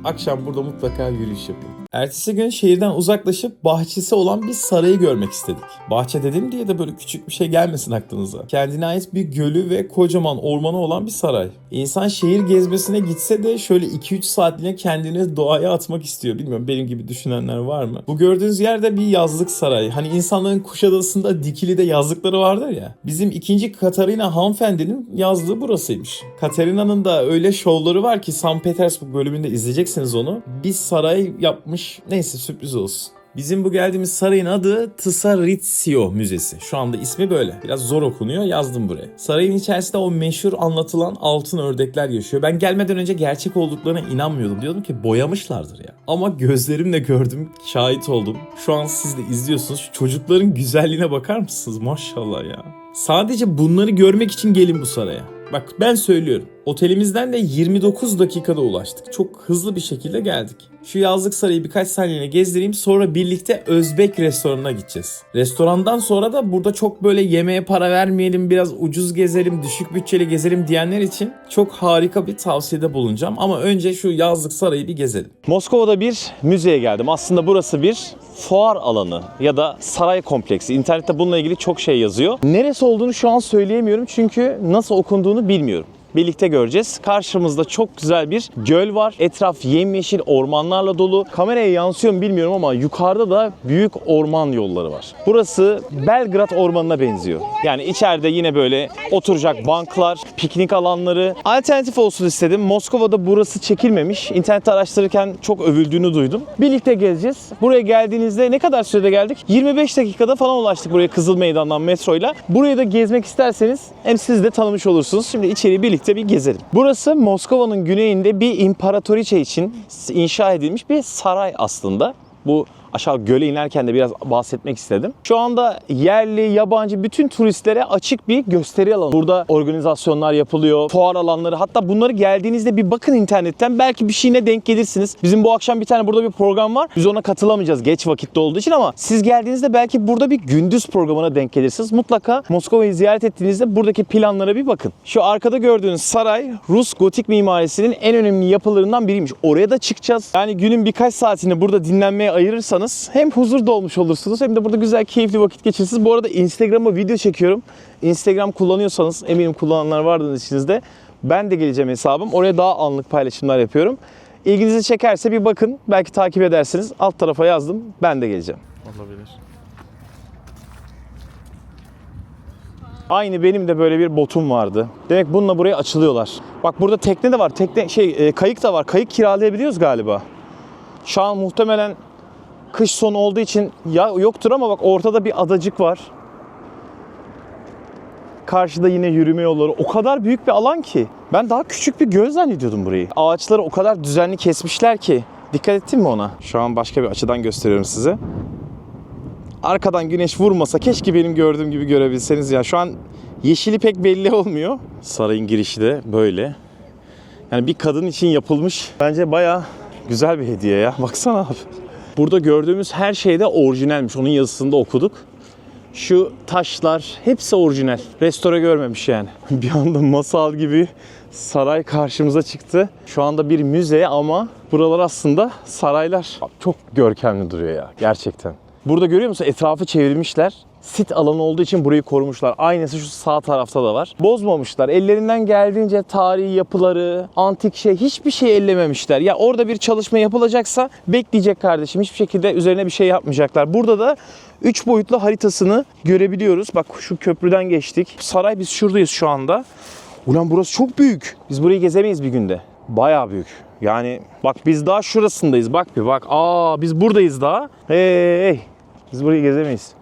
Akşam burada mutlaka yürüyüş yapın. Ertesi gün şehirden uzaklaşıp bahçesi olan bir sarayı görmek istedik. Bahçe dedim diye de böyle küçük bir şey gelmesin aklınıza. Kendine ait bir gölü ve kocaman ormanı olan bir saray. İnsan şehir gezmesine gitse de şöyle 2-3 saatliğine kendini doğaya atmak istiyor. Bilmiyorum, benim gibi düşünenler var mı? Bu gördüğünüz yerde bir yazlık saray. Hani insanların Kuşadası'nda Dikili'de yazlıkları vardır ya. Bizim 2. Katarina hanımefendinin yazlığı burasıymış. Katerina'nın da öyle şovları var ki St. Petersburg bölümünde izleyeceksiniz onu. Bir saray yapmış. Neyse, sürpriz olsun. Bizim bu geldiğimiz sarayın adı Tsaritsio Müzesi. Şu anda ismi böyle. Biraz zor okunuyor, yazdım buraya. Sarayın içerisinde o meşhur anlatılan altın ördekler yaşıyor. Ben gelmeden önce gerçek olduklarına inanmıyordum. Diyordum ki boyamışlardır ya. Ama gözlerimle gördüm, şahit oldum. Şu an siz de izliyorsunuz. Şu çocukların güzelliğine bakar mısınız? Maşallah ya. Sadece bunları görmek için gelin bu saraya. Bak, ben söylüyorum. Otelimizden de 29 dakikada ulaştık. Çok hızlı bir şekilde geldik. Şu yazlık sarayı birkaç saniyene gezdireyim, sonra birlikte Özbek restoranına gideceğiz. Restorandan sonra da burada çok böyle yemeğe para vermeyelim, biraz ucuz gezelim, düşük bütçeli gezelim diyenler için çok harika bir tavsiyede bulunacağım. Ama önce şu yazlık sarayı bir gezelim. Moskova'da bir müzeye geldim. Aslında burası bir fuar alanı ya da saray kompleksi. İnternette bununla ilgili çok şey yazıyor. Neresi olduğunu şu an söyleyemiyorum çünkü nasıl okunduğunu bilmiyorum. Birlikte göreceğiz. Karşımızda çok güzel bir göl var. Etraf yemyeşil ormanlarla dolu. Kameraya yansıyor mu bilmiyorum ama yukarıda da büyük orman yolları var. Burası Belgrad Ormanı'na benziyor. Yani içeride yine böyle oturacak banklar, piknik alanları. Alternatif olsun istedim. Moskova'da burası çekilmemiş. İnternette araştırırken çok övüldüğünü duydum. Birlikte gezeceğiz. Buraya geldiğinizde ne kadar sürede geldik? 25 dakikada falan ulaştık buraya Kızıl Meydan'dan metroyla. Burayı da gezmek isterseniz hem siz de tanımış olursunuz. Şimdi içeriği birlikte bir gezelim. Burası Moskova'nın güneyinde bir imparatoriçe için inşa edilmiş bir saray aslında. Bu aşağı göle inerken de biraz bahsetmek istedim. Şu anda yerli, yabancı bütün turistlere açık bir gösteri alanı. Burada organizasyonlar yapılıyor, fuar alanları. Hatta bunları geldiğinizde bir bakın internetten. Belki bir şeyine denk gelirsiniz. Bizim bu akşam bir tane burada bir program var. Biz ona katılamayacağız geç vakitte olduğu için ama siz geldiğinizde belki burada bir gündüz programına denk gelirsiniz. Mutlaka Moskova'yı ziyaret ettiğinizde buradaki planlara bir bakın. Şu arkada gördüğünüz saray Rus gotik mimarisinin en önemli yapılarından biriymiş. Oraya da çıkacağız. Yani günün birkaç saatini burada dinlenmeye ayırırsanız hem huzur dolmuş olursunuz hem de burada güzel keyifli vakit geçirirsiniz. Bu arada Instagram'a video çekiyorum. Instagram kullanıyorsanız, eminim kullananlar vardır içinizde. Ben de geleceğim hesabım. Oraya daha anlık paylaşımlar yapıyorum. İlginizi çekerse bir bakın. Belki takip edersiniz. Alt tarafa yazdım. Ben de geleceğim. Olabilir. Aynı benim de böyle bir botum vardı. Demek bununla buraya açılıyorlar. Bak burada tekne de var. Kayık da var. Kayık kiralayabiliyoruz galiba. Şu an muhtemelen kış sonu olduğu için ya yoktur ama bak ortada bir adacık var. Karşıda yine yürüme yolları. O kadar büyük bir alan ki. Ben daha küçük bir göl zannediyordum burayı. Ağaçları o kadar düzenli kesmişler ki. Dikkat ettin mi ona? Şu an başka bir açıdan gösteriyorum size. Arkadan güneş vurmasa keşke benim gördüğüm gibi görebilseniz ya. Şu an yeşili pek belli olmuyor. Sarayın girişi de böyle. Yani bir kadın için yapılmış. Bence bayağı güzel bir hediye ya. Baksana abi. Burada gördüğümüz her şey de orijinalmiş. Onun yazısında okuduk. Şu taşlar hepsi orijinal. Restore görmemiş yani. Bir anda masal gibi saray karşımıza çıktı. Şu anda bir müze ama buralar aslında saraylar. Çok görkemli duruyor ya gerçekten. Burada görüyor musun? Etrafı çevirmişler. Sit alanı olduğu için burayı korumuşlar. Aynısı şu sağ tarafta da var. Bozmamışlar. Ellerinden geldiğince tarihi yapıları, antik hiçbir şey ellememişler. Ya orada bir çalışma yapılacaksa bekleyecek kardeşim. Hiçbir şekilde üzerine bir şey yapmayacaklar. Burada da 3 boyutlu haritasını görebiliyoruz. Bak şu köprüden geçtik. Saray biz şuradayız şu anda. Ulan burası çok büyük. Biz burayı gezemeyiz bir günde. Bayağı büyük. Yani bak biz daha şurasındayız. Bak bir bak. Biz buradayız daha. Hey. Biz burayı gezemeyiz.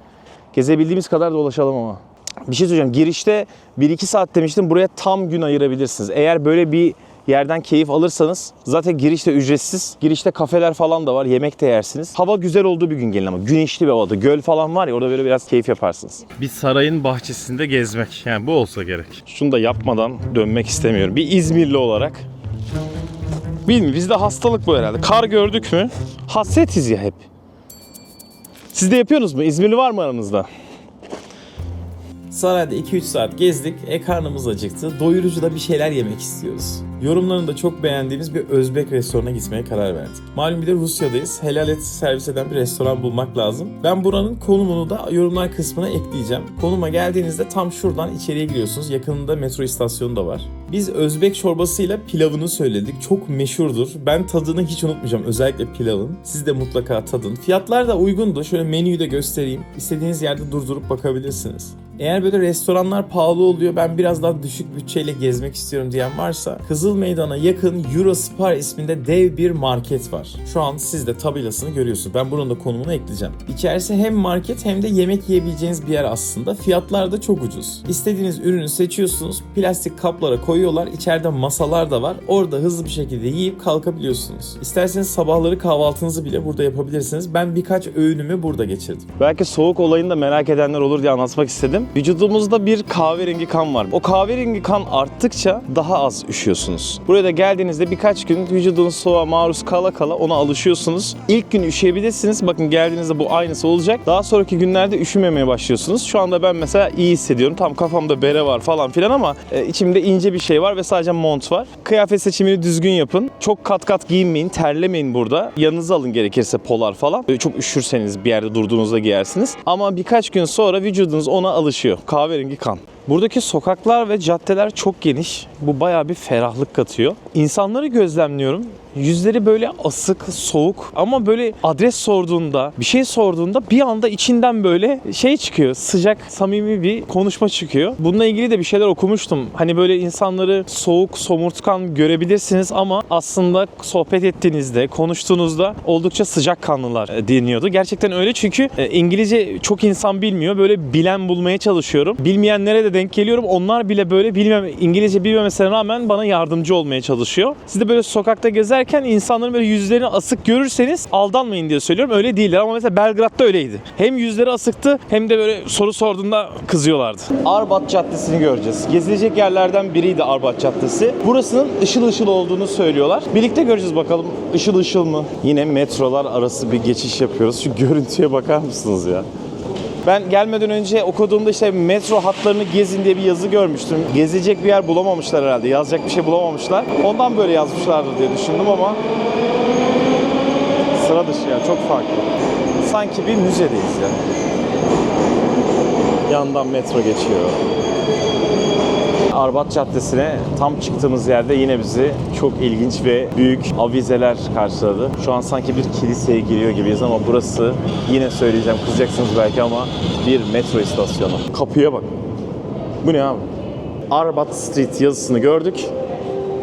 Gezebildiğimiz kadar dolaşalım ama. Bir şey söyleyeceğim. Girişte 1-2 saat demiştim. Buraya tam gün ayırabilirsiniz. Eğer böyle bir yerden keyif alırsanız zaten girişte ücretsiz. Girişte kafeler falan da var. Yemek de yersiniz. Hava güzel olduğu bir gün gelin ama. Güneşli bir havada. Göl falan var ya orada böyle biraz keyif yaparsınız. Bir sarayın bahçesinde gezmek. Yani bu olsa gerek. Şunu da yapmadan dönmek istemiyorum. Bir İzmirli olarak. Bilmiyorum bizde hastalık bu herhalde. Kar gördük mü hasretiz ya hep. Siz de yapıyorsunuz mu? İzmirli var mı aranızda? Sarayda 2-3 saat gezdik, karnımız acıktı, doyurucu da bir şeyler yemek istiyoruz. Yorumlarını da çok beğendiğimiz bir Özbek restoranına gitmeye karar verdik. Malum bir de Rusya'dayız, helal et servis eden bir restoran bulmak lazım. Ben buranın konumunu da yorumlar kısmına ekleyeceğim. Konuma geldiğinizde tam şuradan içeriye giriyorsunuz, yakınında metro istasyonu da var. Biz Özbek çorbasıyla pilavını söyledik, çok meşhurdur. Ben tadını hiç unutmayacağım, özellikle pilavın. Siz de mutlaka tadın. Fiyatlar da uygundu, şöyle menüyü de göstereyim. İstediğiniz yerde durdurup bakabilirsiniz. Eğer böyle restoranlar pahalı oluyor, ben biraz daha düşük bütçeyle gezmek istiyorum diyen varsa Kızıl Meydan'a yakın Eurospar isminde dev bir market var. Şu an siz de tabelasını görüyorsunuz. Ben buranın da konumunu ekleyeceğim. İçerisi hem market hem de yemek yiyebileceğiniz bir yer aslında. Fiyatlar da çok ucuz. İstediğiniz ürünü seçiyorsunuz. Plastik kaplara koyuyorlar. İçeride masalar da var. Orada hızlı bir şekilde yiyip kalkabiliyorsunuz. İsterseniz sabahları kahvaltınızı bile burada yapabilirsiniz. Ben birkaç öğünümü burada geçirdim. Belki soğuk olayını da merak edenler olur diye anlatmak istedim. Vücudumuzda bir kahverengi kan var. O kahverengi kan arttıkça daha az üşüyorsunuz. Buraya da geldiğinizde birkaç gün vücudunuz soğuğa maruz kala kala ona alışıyorsunuz. İlk gün üşüyebilirsiniz. Bakın geldiğinizde bu aynısı olacak. Daha sonraki günlerde üşümemeye başlıyorsunuz. Şu anda ben mesela iyi hissediyorum. Tam kafamda bere var falan filan ama içimde ince bir şey var ve sadece mont var. Kıyafet seçimini düzgün yapın. Çok kat kat giyinmeyin, terlemeyin burada. Yanınıza alın gerekirse polar falan. Çok üşürseniz bir yerde durduğunuzda giyersiniz. Ama birkaç gün sonra vücudunuz ona alışıyor. Kahverengi kan. Buradaki sokaklar ve caddeler çok geniş. Bu bayağı bir ferahlık katıyor. İnsanları gözlemliyorum. Yüzleri böyle asık, soğuk ama böyle adres sorduğunda, bir şey sorduğunda bir anda içinden böyle şey çıkıyor. Sıcak, samimi bir konuşma çıkıyor. Bununla ilgili de bir şeyler okumuştum. Hani böyle insanları soğuk, somurtkan görebilirsiniz ama aslında sohbet ettiğinizde, konuştuğunuzda oldukça sıcakkanlılar deniyordu. Gerçekten öyle çünkü İngilizce çok insan bilmiyor. Böyle bilen bulmaya çalışıyorum. Bilmeyenlere de denk geliyorum. Onlar bile böyle İngilizce bilmemesine rağmen bana yardımcı olmaya çalışıyor. Siz de böyle sokakta gezerken geçerken insanların böyle yüzlerini asık görürseniz aldanmayın diye söylüyorum. Öyle değiller ama mesela Belgrad'da öyleydi. Hem yüzleri asıktı hem de böyle soru sorduğunda kızıyorlardı. Arbat Caddesi'ni göreceğiz. Gezilecek yerlerden biriydi Arbat Caddesi. Burasının ışıl ışıl olduğunu söylüyorlar. Birlikte göreceğiz bakalım ışıl ışıl mı? Yine metrolar arası bir geçiş yapıyoruz. Şu görüntüye bakar mısınız ya? Ben gelmeden önce okuduğumda işte metro hatlarını gezin diye bir yazı görmüştüm. Gezecek bir yer bulamamışlar herhalde. Yazacak bir şey bulamamışlar. Ondan böyle yazmışlardır diye düşündüm ama sıra dışı ya, çok farklı. Sanki bir müzedeyiz ya. Yandan metro geçiyor. Arbat Caddesi'ne tam çıktığımız yerde yine bizi çok ilginç ve büyük avizeler karşıladı. Şu an sanki bir kiliseye giriyor gibiyiz ama burası, yine söyleyeceğim, kızacaksınız belki ama, bir metro istasyonu. Kapıya bak. Bu ne abi? Arbat Street yazısını gördük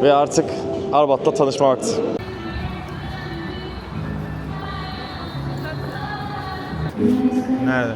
ve artık Arbat'ta tanışma vakti. Nerede?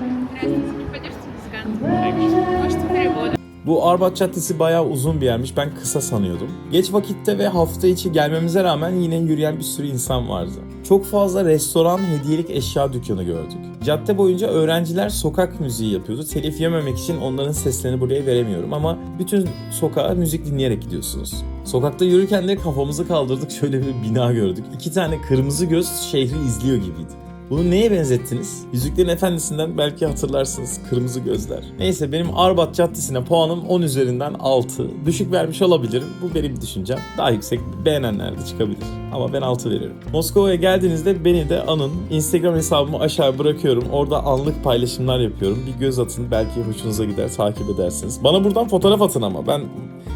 Bu Arbat Caddesi bayağı uzun bir yermiş. Ben kısa sanıyordum. Geç vakitte ve hafta içi gelmemize rağmen yine yürüyen bir sürü insan vardı. Çok fazla restoran, hediyelik eşya dükkanı gördük. Cadde boyunca öğrenciler sokak müziği yapıyordu. Telif yememek için onların seslerini buraya veremiyorum ama bütün sokağa müzik dinleyerek gidiyorsunuz. Sokakta yürürken de kafamızı kaldırdık, şöyle bir bina gördük. 2 tane kırmızı göz şehri izliyor gibiydi. Bunu neye benzettiniz? Yüzüklerin Efendisi'nden belki hatırlarsınız, kırmızı gözler. Neyse, benim Arbat Caddesi'ne puanım 10 üzerinden 6. Düşük vermiş olabilirim, bu benim düşüncem. Daha yüksek beğenenler de çıkabilir. Ama ben 6 veriyorum. Moskova'ya geldiğinizde beni de anın. Instagram hesabımı aşağı bırakıyorum. Orada anlık paylaşımlar yapıyorum. Bir göz atın, belki hoşunuza gider, takip edersiniz. Bana buradan fotoğraf atın ama ben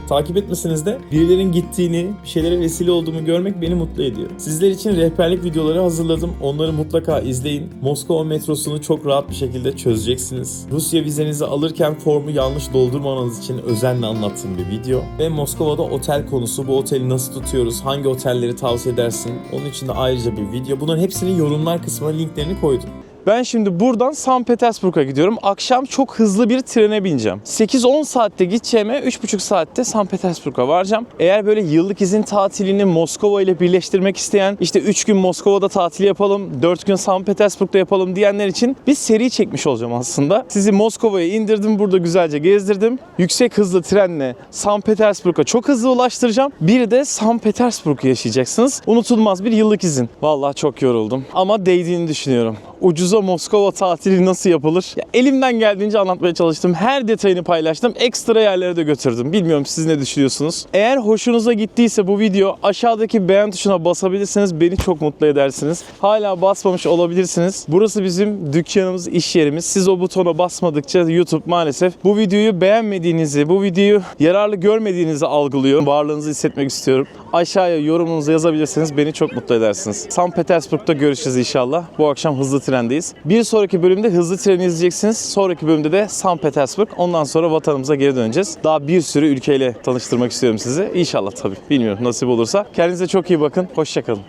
takip etmeseniz de birilerinin gittiğini, bir şeylere vesile olduğumu görmek beni mutlu ediyor. Sizler için rehberlik videoları hazırladım. Onları mutlaka izleyin. Moskova metrosunu çok rahat bir şekilde çözeceksiniz. Rusya vizenizi alırken formu yanlış doldurmamanız için özenle anlattığım bir video. Ve Moskova'da otel konusu, bu oteli nasıl tutuyoruz, hangi otelleri tavsiye edersin, onun için de ayrıca bir video. Bunların hepsini yorumlar kısmına linklerini koydum. Ben şimdi buradan Sankt Petersburg'a gidiyorum. Akşam çok hızlı bir trene bineceğim. 8-10 saatte gideceğime 3,5 saatte Sankt Petersburg'a varacağım. Eğer böyle yıllık izin tatilini Moskova ile birleştirmek isteyen, işte 3 gün Moskova'da tatil yapalım, 4 gün Sankt Petersburg'da yapalım diyenler için bir seri çekmiş olacağım aslında. Sizi Moskova'ya indirdim, burada güzelce gezdirdim. Yüksek hızlı trenle Sankt Petersburg'a çok hızlı ulaştıracağım. Bir de Sankt Petersburg'u yaşayacaksınız. Unutulmaz bir yıllık izin. Vallahi çok yoruldum ama değdiğini düşünüyorum. Ucuza Moskova tatili nasıl yapılır? Ya, elimden geldiğince anlatmaya çalıştım. Her detayını paylaştım. Ekstra yerlere de götürdüm. Bilmiyorum siz ne düşünüyorsunuz? Eğer hoşunuza gittiyse bu video, aşağıdaki beğen tuşuna basabilirsiniz. Beni çok mutlu edersiniz. Hala basmamış olabilirsiniz. Burası bizim dükkanımız, iş yerimiz. Siz o butona basmadıkça YouTube maalesef bu videoyu beğenmediğinizi, bu videoyu yararlı görmediğinizi algılıyor. Varlığınızı hissetmek istiyorum. Aşağıya yorumunuzu yazabilirseniz beni çok mutlu edersiniz. Sankt Petersburg'da görüşeceğiz inşallah. Bu akşam hızlı trendeyiz. Bir sonraki bölümde hızlı treni izleyeceksiniz. Sonraki bölümde de Sankt Petersburg. Ondan sonra vatanımıza geri döneceğiz. Daha bir sürü ülkeyle tanıştırmak istiyorum sizi. İnşallah tabii. Bilmiyorum, nasip olursa. Kendinize çok iyi bakın. Hoşça kalın.